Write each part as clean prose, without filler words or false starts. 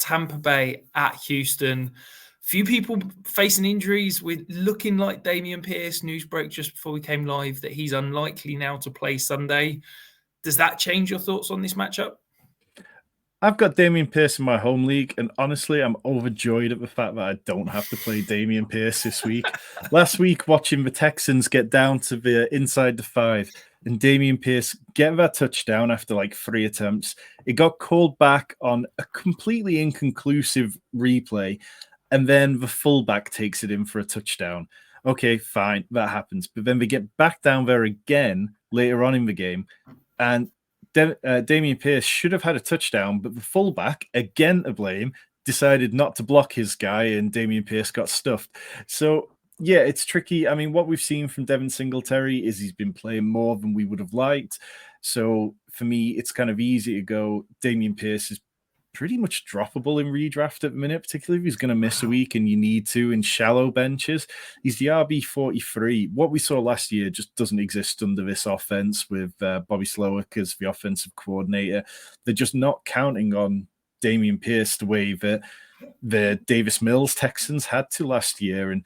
Tampa Bay at Houston. Few people facing injuries, with looking like Dameon Pierce. News broke just before we came live that he's unlikely now to play Sunday. Does that change your thoughts on this matchup? I've got Dameon Pierce in my home league, and honestly, I'm overjoyed at the fact that I don't have to play Dameon Pierce this week. Last week, watching the Texans get down to the inside the 5, and Dameon Pierce get that touchdown after like 3 attempts. It got called back on a completely inconclusive replay, and then the fullback takes it in for a touchdown. Okay, fine, that happens. But then they get back down there again later on in the game, and Dameon Pierce should have had a touchdown, but the fullback, again to blame, decided not to block his guy, and Dameon Pierce got stuffed. So, yeah, it's tricky. I mean, what we've seen from Devin Singletary is he's been playing more than we would have liked. So, for me, it's kind of easy to go. Dameon Pierce is pretty much droppable in redraft at the minute, particularly if he's going to miss a week and you need to in shallow benches. He's the RB43. What we saw last year just doesn't exist under this offense with Bobby Slowick as the offensive coordinator. They're just not counting on Dameon Pierce the way that the Davis Mills Texans had to last year. And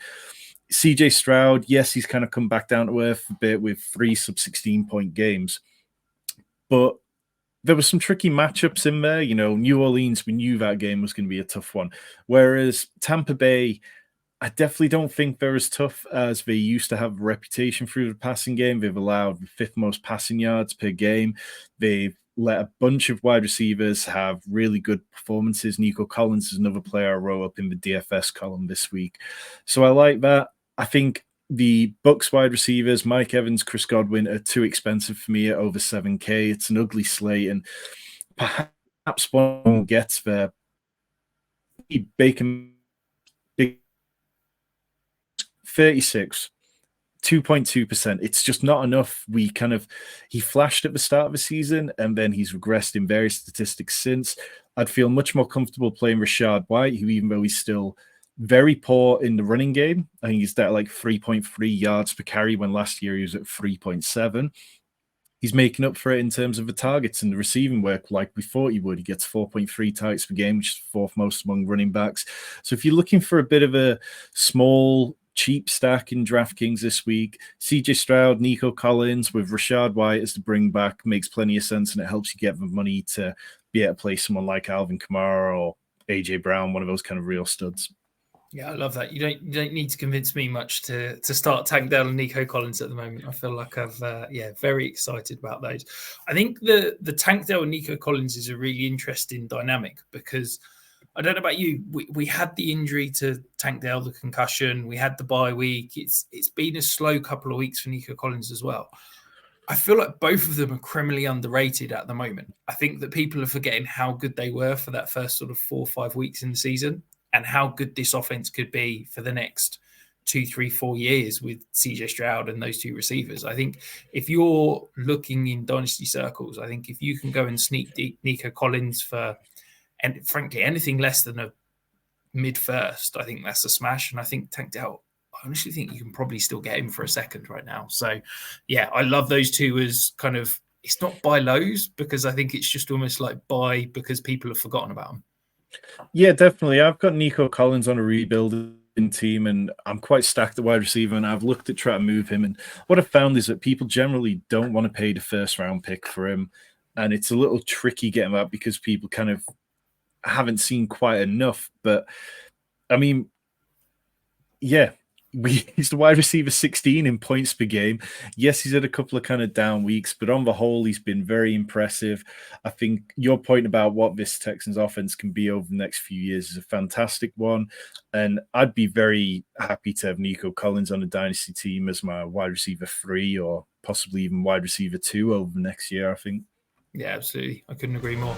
CJ Stroud, yes, he's kind of come back down to earth a bit with 3 sub-16-point games. But there were some tricky matchups in there. You know, New Orleans, we knew that game was going to be a tough one. Whereas Tampa Bay, I definitely don't think they're as tough as they used to have a reputation through the passing game. They've allowed the 5th most passing yards per game. They've let a bunch of wide receivers have really good performances. Nico Collins is another player I wrote up in the DFS column this week. So I like that. I think the Bucs wide receivers, Mike Evans, Chris Godwin, are too expensive for me at over 7K. It's an ugly slate, and perhaps one gets there. Bacon 36, 2.2%. It's just not enough. He flashed at the start of the season, and then he's regressed in various statistics since. I'd feel much more comfortable playing Rachaad White, who, even though he's still very poor in the running game, I think he's at like 3.3 yards per carry when last year he was at 3.7. He's making up for it in terms of the targets and the receiving work like we thought he would. He gets 4.3 targets per game, which is 4th most among running backs. So if you're looking for a bit of a small, cheap stack in DraftKings this week, CJ Stroud, Nico Collins with Rachaad White as the bring back makes plenty of sense, and it helps you get the money to be able to play someone like Alvin Kamara or AJ Brown, one of those kind of real studs. Yeah, I love that. You don't need to convince me much to start Tank Dell and Nico Collins at the moment. I feel like I've very excited about those. I think the Tank Dell and Nico Collins is a really interesting dynamic because I don't know about you. We had the injury to Tank Dell, the concussion. We had the bye week. It's been a slow couple of weeks for Nico Collins as well. I feel like both of them are criminally underrated at the moment. I think that people are forgetting how good they were for that first sort of 4 or 5 weeks in the season, and how good this offense could be for the next 2, 3, 4 years with CJ Stroud and those 2 receivers. I think if you're looking in dynasty circles, I think if you can go and sneak Nico Collins for, and frankly, anything less than a mid-first, I think that's a smash. And I think Tank Dell, I honestly think you can probably still get him for a second right now. So, yeah, I love those 2 as kind of, it's not buy lows, because I think it's just almost like buy because people have forgotten about them. Yeah, definitely. I've got Nico Collins on a rebuilding team, and I'm quite stacked at wide receiver, and I've looked at trying to move him. And what I've found is that people generally don't want to pay the 1st round pick for him. And it's a little tricky getting that because people kind of haven't seen quite enough. But I mean, yeah, he's the wide receiver 16 in points per game. Yes, he's had a couple of kind of down weeks, but on the whole, he's been very impressive. I think your point about what this Texans offense can be over the next few years is a fantastic one. And I'd be very happy to have Nico Collins on a dynasty team as my wide receiver 3 or possibly even wide receiver 2 over the next year, I think. Yeah, absolutely. I couldn't agree more.